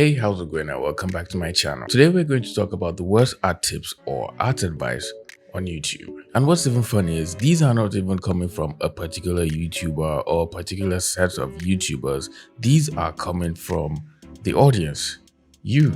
Hey, how's it going and welcome back to my channel. Today we're going to talk about the worst art tips or art advice on YouTube. And what's even funny is these are not even coming from a particular YouTuber or a particular set of YouTubers. These are coming from the audience, you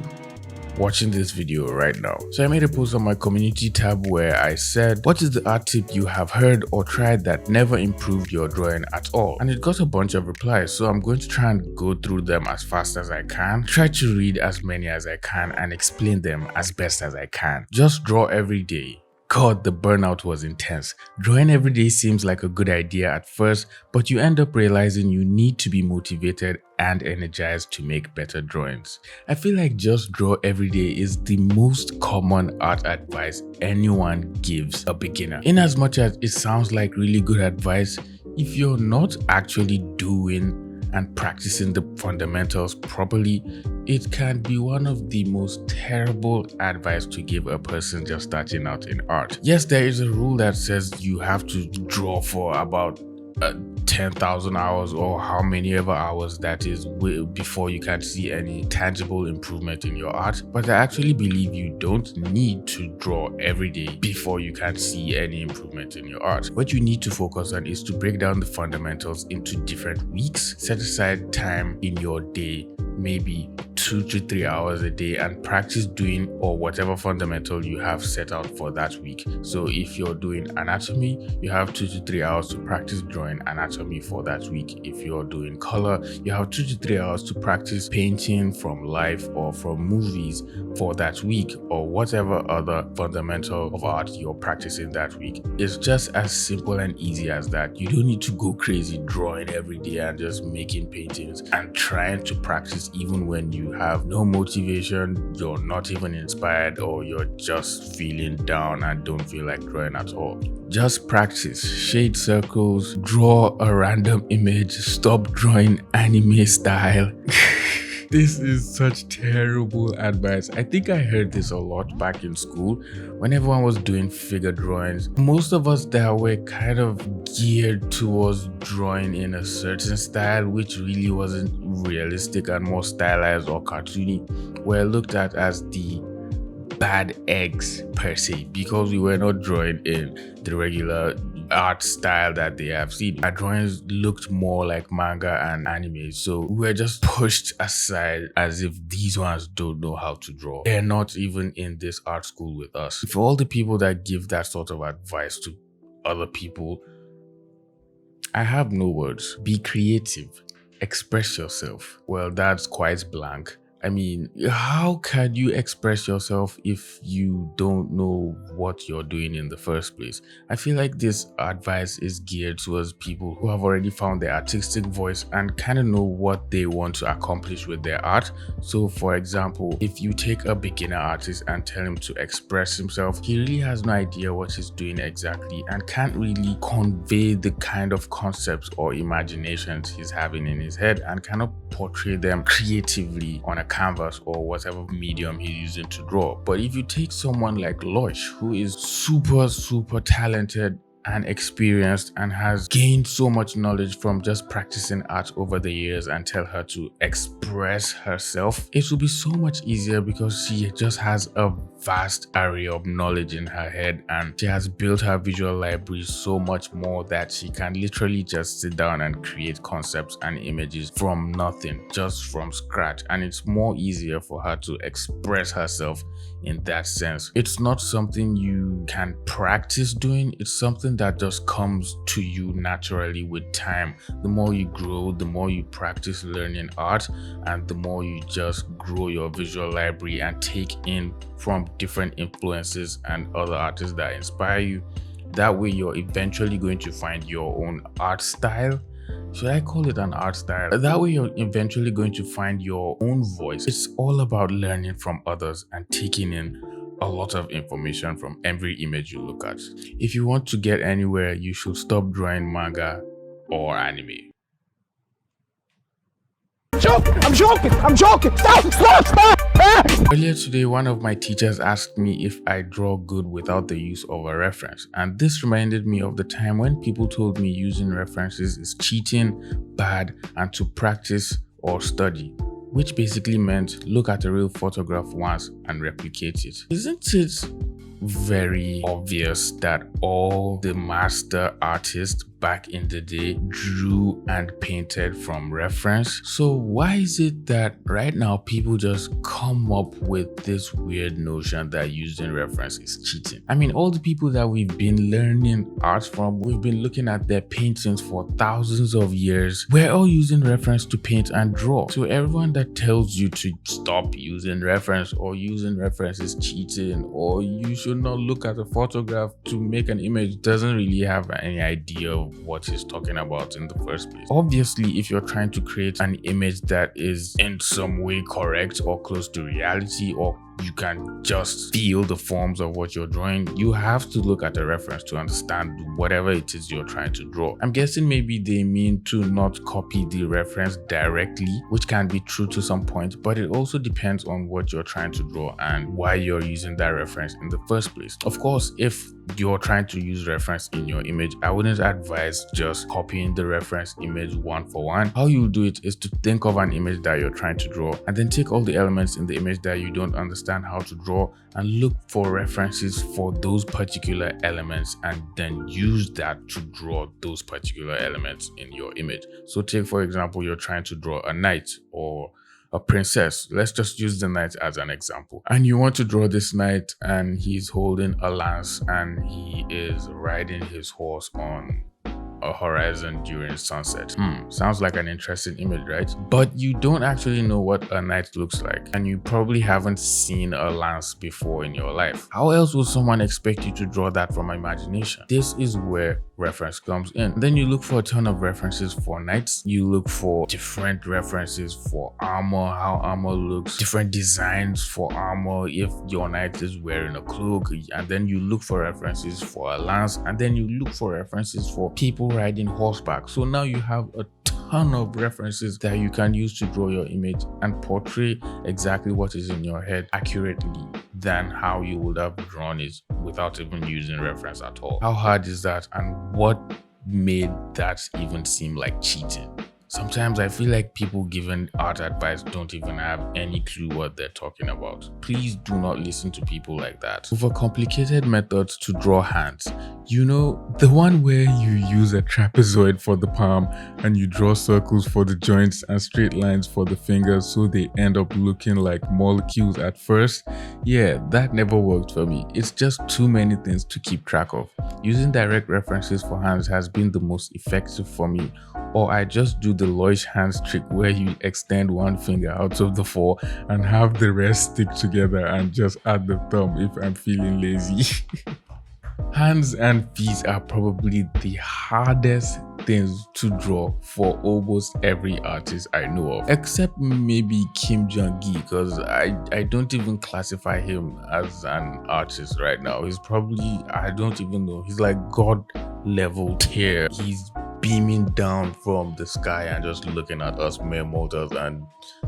watching this video right now. So I made a post on my community tab where I said, what is the art tip you have heard or tried that never improved your drawing at all? And it got a bunch of replies, so I'm going to try and go through them as fast as I can, try to read as many as I can and explain them as best as I can. Just draw every day. God, the burnout was intense. Drawing every day seems like a good idea at first, but you end up realizing you need to be motivated and energized to make better drawings. I feel like just draw every day is the most common art advice anyone gives a beginner. In as much as it sounds like really good advice, if you're not actually doing and practicing the fundamentals properly, it can be one of the most terrible advice to give a person just starting out in art. Yes, there is a rule that says you have to draw for about 10,000 hours or how many ever hours that is before you can see any tangible improvement in your art, but I actually believe you don't need to draw every day before you can see any improvement in your art. What you need to focus on is to break down the fundamentals into different weeks. Set aside time in your day, maybe 2 to 3 hours a day, and practice doing or whatever fundamental you have set out for that week. So if you're doing anatomy, you have 2 to 3 hours to practice drawing anatomy for that week. If you're doing color, you have 2 to 3 hours to practice painting from life or from movies for that week, or whatever other fundamental of art you're practicing that week. It's just as simple and easy as that. You don't need to go crazy drawing every day and just making paintings and trying to practice even when you have no motivation, you're not even inspired, or you're just feeling down and don't feel like drawing at all. Just practice, shade circles, draw a random image, stop drawing anime style. This is such terrible advice. I think I heard this a lot back in school when everyone was doing figure drawings. Most of us that were kind of geared towards drawing in a certain style, which really wasn't realistic and more stylized or cartoony, were looked at as the bad eggs per se, because we were not drawing in the regular art style that they have seen. Our drawings looked more like manga and anime, so we were just pushed aside as if these ones don't know how to draw. They're not even in this art school with us. For all the people that give that sort of advice to other people, I have no words. Be creative, express yourself. Well, that's quite blank. I mean, how can you express yourself if you don't know what you're doing in the first place? I feel like this advice is geared towards people who have already found their artistic voice and kind of know what they want to accomplish with their art. So for example, if you take a beginner artist and tell him to express himself, he really has no idea what he's doing exactly and can't really convey the kind of concepts or imaginations he's having in his head and cannot portray them creatively on a canvas or whatever medium he's using to draw. But if you take someone like Loish, who is super talented and experienced and has gained so much knowledge from just practicing art over the years, and tell her to express herself, it will be so much easier because she just has a vast array of knowledge in her head and she has built her visual library so much more that she can literally just sit down and create concepts and images from nothing, just from scratch, and it's more easier for her to express herself in that sense. It's not something you can practice doing, it's something that just comes to you naturally with time. The more you grow, the more you practice learning art, and the more you just grow your visual library and take in from different influences and other artists that inspire you. That way you're eventually going to find your own art style. Should I call it an art style? That way you're eventually going to find your own voice. It's all about learning from others and taking in a lot of information from every image you look at. If you want to get anywhere, you should stop drawing manga or anime. I'm joking! Stop! Earlier today, one of my teachers asked me if I draw good without the use of a reference, and this reminded me of the time when people told me using references is cheating, bad, and to practice or study. which basically meant look at a real photograph once and replicate it. Isn't it very obvious that all the master artists back in the day drew and painted from reference? So why is it that right now people just come up with this weird notion that using reference is cheating? I mean, all the people that we've been learning art from, we've been looking at their paintings for thousands of years. We're all using reference to paint and draw. So everyone that tells you to stop using reference or using reference is cheating or you should not look at a photograph to make an image doesn't really have any idea of what he's talking about in the first place. Obviously, if you're trying to create an image that is in some way correct or close to reality, or you can just feel the forms of what you're drawing, you have to look at a reference to understand whatever it is you're trying to draw. I'm guessing maybe they mean to not copy the reference directly, which can be true to some point, but it also depends on what you're trying to draw and why you're using that reference in the first place. Of course, if you're trying to use reference in your image, I wouldn't advise just copying the reference image one for one. How you do it is to think of an image that you're trying to draw and then take all the elements in the image that you don't understand how to draw and look for references for those particular elements and then use that to draw those particular elements in your image. So take, for example, you're trying to draw a knight or a princess. Let's just use the knight as an example. And you want to draw this knight and he's holding a lance and he is riding his horse on a horizon during sunset. Sounds like an interesting image, right? But you don't actually know what a knight looks like and you probably haven't seen a lance before in your life. How else would someone expect you to draw that from imagination? This is where reference comes in. Then you look for a ton of references for knights. You look for different references for armor, how armor looks, different designs for armor if your knight is wearing a cloak, and then you look for references for a lance, and then you look for references for people riding horseback. So now you have a ton of references that you can use to draw your image and portray exactly what is in your head accurately than how you would have drawn it without even using reference at all. How hard is that, and what made that even seem like cheating? Sometimes I feel like people giving art advice don't even have any clue what they're talking about. Please do not listen to people like that. Over-complicated methods to draw hands. You know, the one where you use a trapezoid for the palm and you draw circles for the joints and straight lines for the fingers so they end up looking like molecules at first? Yeah, that never worked for me. It's just too many things to keep track of. Using direct references for hands has been the most effective for me. Or I just do the Loish hands trick where you extend one finger out of the four and have the rest stick together and just add the thumb if I'm feeling lazy. Hands and feet are probably the hardest things to draw for almost every artist I know of, except maybe Kim Jong-gi, because I don't even classify him as an artist right now. He's probably, I don't even know, he's like God level tier. He's beaming down from the sky and just looking at us mere mortals and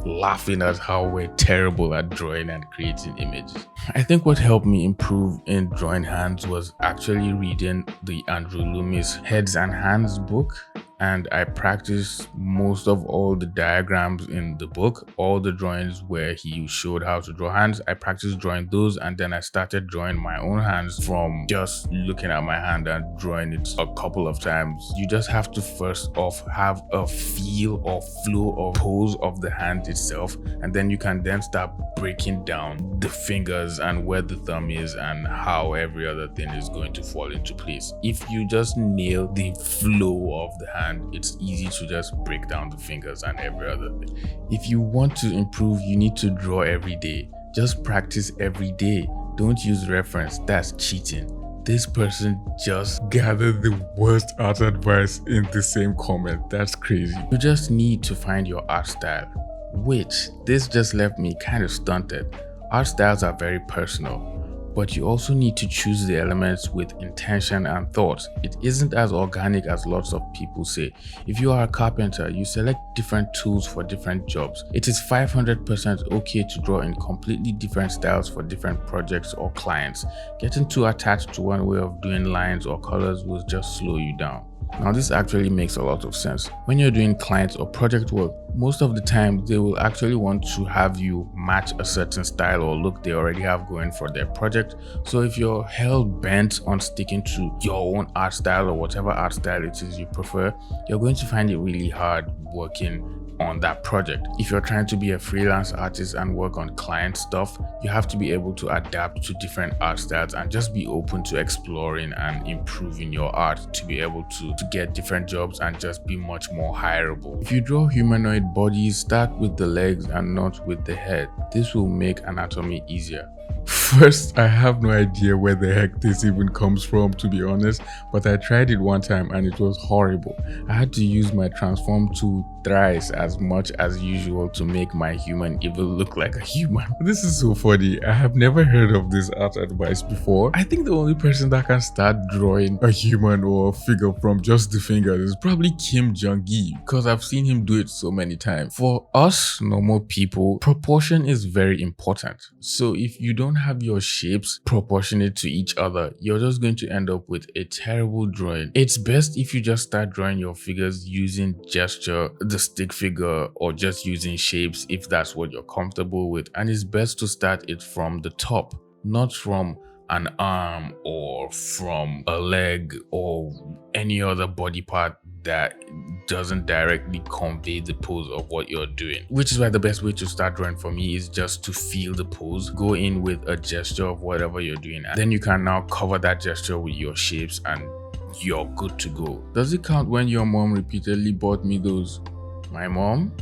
laughing at how we're terrible at drawing and creating images. I think what helped me improve in drawing hands was actually reading the Andrew Loomis Heads and Hands book, and I practiced most of all the diagrams in the book, all the drawings where he showed how to draw hands. I practiced drawing those, and then I started drawing my own hands from just looking at my hand and drawing it a couple of times. You just have to first off have a feel or flow or pose of the hand itself, and then you can then start breaking down the fingers and where the thumb is and how every other thing is going to fall into place. If you just nail the flow of the hand, it's easy to just break down the fingers and every other thing. If you want to improve, you need to draw every day. Just practice every day. Don't use reference. That's cheating. This person just gathered the worst art advice in the same comment. That's crazy. You just need to find your art style, which this just left me kind of stunted. Art styles are very personal, but you also need to choose the elements with intention and thought. It isn't as organic as lots of people say. If you are a carpenter, you select different tools for different jobs. It is 500% okay to draw in completely different styles for different projects or clients. Getting too attached to one way of doing lines or colors will just slow you down. Now, this actually makes a lot of sense. When you're doing client or project work, most of the time they will actually want to have you match a certain style or look they already have going for their project. So if you're hell bent on sticking to your own art style or whatever art style it is you prefer, you're going to find it really hard working on that project. If you're trying to be a freelance artist and work on client stuff, you have to be able to adapt to different art styles and just be open to exploring and improving your art to be able to get different jobs and just be much more hireable. If you draw humanoid bodies, start with the legs and not with the head. This will make anatomy easier. First, I have no idea where the heck this even comes from, to be honest, but I tried it one time and it was horrible. I had to use my transform tool thrice as much as usual to make my human even look like a human. This is so funny. I have never heard of this art advice before. I think the only person that can start drawing a human or a figure from just the fingers is probably Kim Jong-gi, because I've seen him do it so many times. For us normal people, proportion is very important. So if you don't have your shapes proportionate to each other, you're just going to end up with a terrible drawing. It's best if you just start drawing your figures using gesture, the stick figure, or just using shapes if that's what you're comfortable with. And it's best to start it from the top, not from an arm or from a leg or any other body part that doesn't directly convey the pose of what you're doing. Which is why the best way to start drawing for me is just to feel the pose, go in with a gesture of whatever you're doing, and then you can now cover that gesture with your shapes and you're good to go. Does it count when your mom repeatedly bought me those? My mom?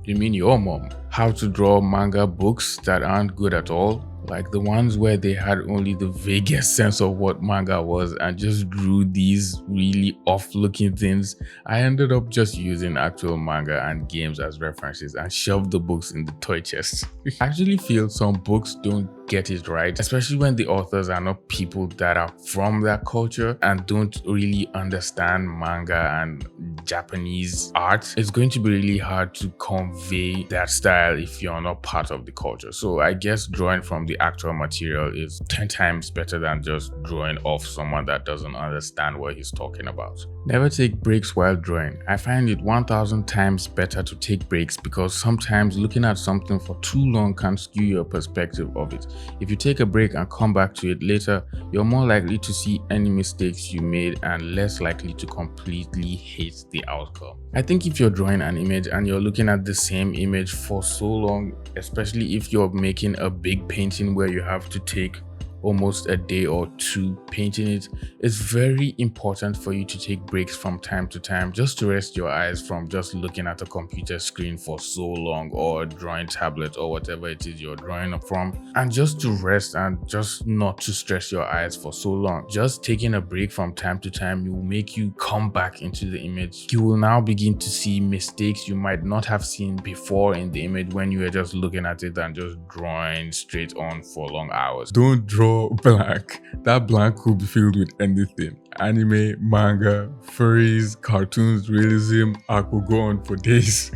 You mean your mom? How to draw manga books that aren't good at all? Like the ones where they had only the vaguest sense of what manga was and just drew these really off-looking things. I ended up just using actual manga and games as references and shoved the books in the toy chest. I actually feel some books don't get it right, especially when the authors are not people that are from that culture and don't really understand manga and Japanese art. It's going to be really hard to convey that style if you're not part of the culture. So I guess drawing from the actual material is 10 times better than just drawing off someone that doesn't understand what he's talking about. Never take breaks while drawing. I find it 1000 times better to take breaks because sometimes looking at something for too long can skew your perspective of it. If you take a break and come back to it later, you're more likely to see any mistakes you made and less likely to completely hate the outcome. I think if you're drawing an image and you're looking at the same image for so long, especially if you're making a big painting where you have to take almost a day or two painting it, it's very important for you to take breaks from time to time just to rest your eyes from just looking at a computer screen for so long, or a drawing tablet, or whatever it is you're drawing from, and just to rest and just not to stress your eyes for so long. Just taking a break from time to time will make you come back into the image. You will now begin to see mistakes you might not have seen before in the image when you were just looking at it and just drawing straight on for long hours. Don't draw blank. That blank could be filled with anything. Anime, manga, furries, cartoons, realism. I could go on for days.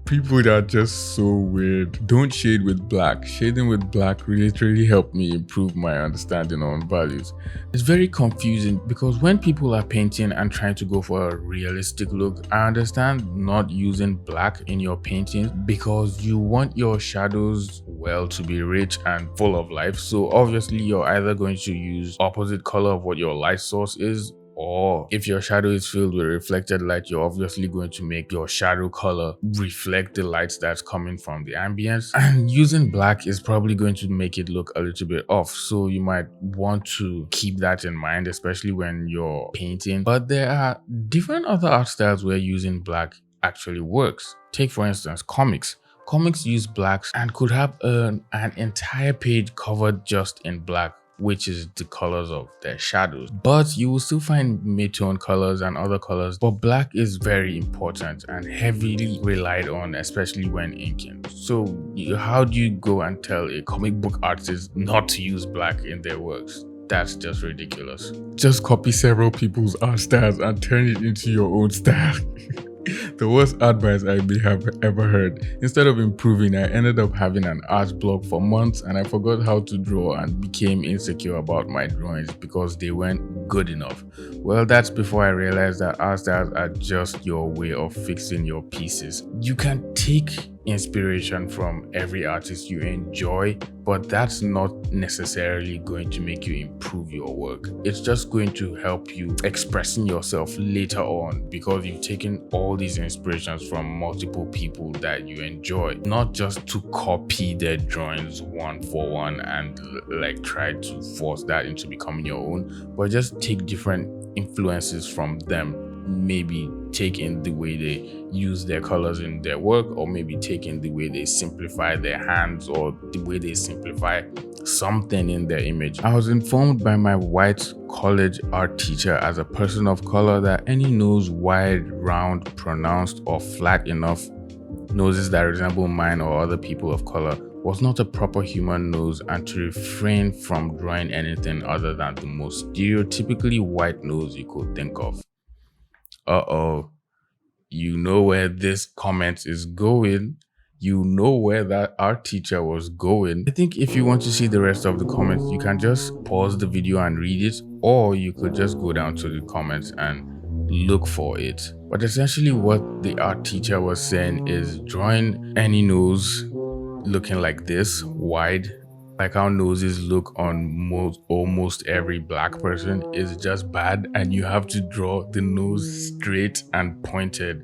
People that are just so weird. Don't shade with black. Shading with black literally helped me improve my understanding on values. It's very confusing because when people are painting and trying to go for a realistic look, I understand not using black in your paintings because you want your shadows, well, to be rich and full of life. So obviously you're either going to use opposite color of what your light source is, or if your shadow is filled with reflected light, you're obviously going to make your shadow color reflect the light that's coming from the ambience. And using black is probably going to make it look a little bit off. So you might want to keep that in mind, especially when you're painting. But there are different other art styles where using black actually works. Take for instance, comics. Comics use blacks and could have an entire page covered just in black, which is the colors of their shadows. But you will still find mid-tone colors and other colors, but black is very important and heavily relied on, especially when inking. So how do you go and tell a comic book artist not to use black in their works? That's just ridiculous. Just copy several people's art styles and turn it into your own style. The worst advice I may have ever heard. Instead of improving, I ended up having an art block for months and I forgot how to draw and became insecure about my drawings because they weren't good enough. Well, that's before I realized that art styles are just your way of fixing your pieces. You can take inspiration from every artist you enjoy, but that's not necessarily going to make you improve your work. It's just going to help you expressing yourself later on because you've taken all these inspirations from multiple people that you enjoy, not just to copy their drawings one for one and like try to force that into becoming your own, but just take different influences from them. Maybe take in the way they use their colors in their work, or maybe take in the way they simplify their hands, or the way they simplify something in their image. I was informed by my white college art teacher as a person of color that any nose wide, round, pronounced, or flat enough noses that resemble mine or other people of color was not a proper human nose, and to refrain from drawing anything other than the most stereotypically white nose you could think of. Uh-oh, you know where this comment is going. You know where that art teacher was going. I think if you want to see the rest of the comments, you can just pause the video and read it, or you could just go down to the comments and look for it. But essentially what the art teacher was saying is drawing any nose looking like this, wide, like how noses look on almost every black person, is just bad, and you have to draw the nose straight and pointed.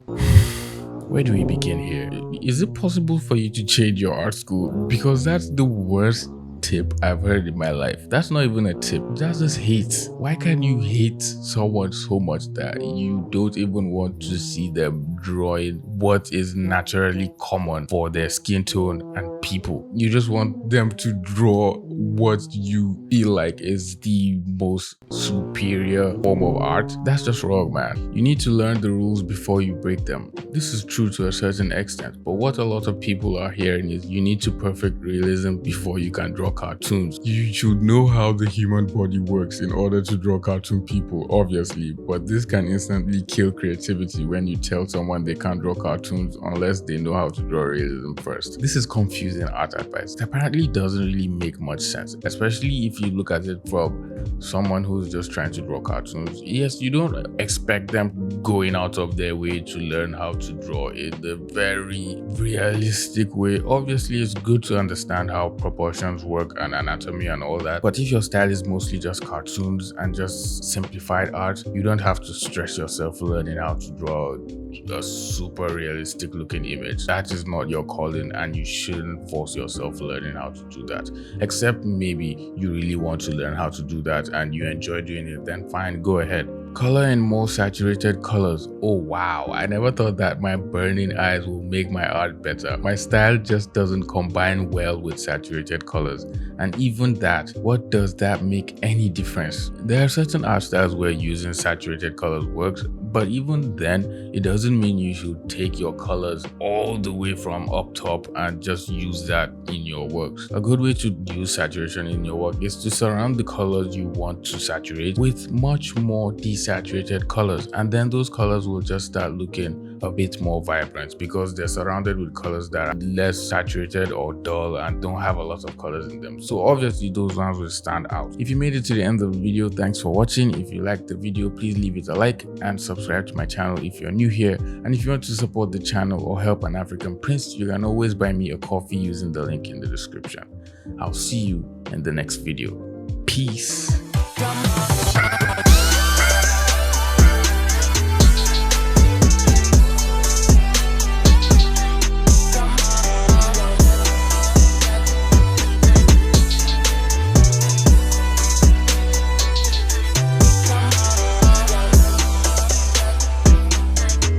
Where do we begin here? Is it possible for you to change your art school? Because that's the worst tip I've heard in my life. That's not even a tip. That's just hate. Why can you hate someone so much that you don't even want to see them drawing what is naturally common for their skin tone and people? You just want them to draw what you feel like is the most superior form of art. That's just wrong, man. You need to learn the rules before you break them. This is true to a certain extent, but what a lot of people are hearing is you need to perfect realism before you can draw cartoons. You should know how the human body works in order to draw cartoon people, obviously, but this can instantly kill creativity when you tell someone they can't draw cartoons unless they know how to draw realism first. This is confusing art advice that apparently doesn't really make much sense, especially if you look at it from someone who's just trying to draw cartoons. Yes, you don't expect them going out of their way to learn how to draw in the very realistic way. Obviously, it's good to understand how proportions work and anatomy and all that, but if your style is mostly just cartoons and just simplified art, you don't have to stress yourself learning how to draw a super realistic looking image. That is not your calling, and you shouldn't force yourself learning how to do that, except maybe you really want to learn how to do that and you enjoy doing it. Then fine, go ahead. Color in more saturated colors. Oh wow, I never thought that my burning eyes will make my art better. My style just doesn't combine well with saturated colors, and even that, what does that make any difference? There are certain art styles where using saturated colors works, but even then, it doesn't mean you should take your colors all the way from up top and just use that in your works. A good way to use saturation in your work is to surround the colors you want to saturate with much more desaturated colors, and then those colors will just start looking a bit more vibrant because they're surrounded with colors that are less saturated or dull and don't have a lot of colors in them. So obviously those ones will stand out. If you made it to the end of the video, thanks for watching. If you liked the video, please leave it a like and subscribe to my channel if you're new here. And if you want to support the channel or help an African prince, you can always buy me a coffee using the link in the description. I'll see you in the next video. Peace.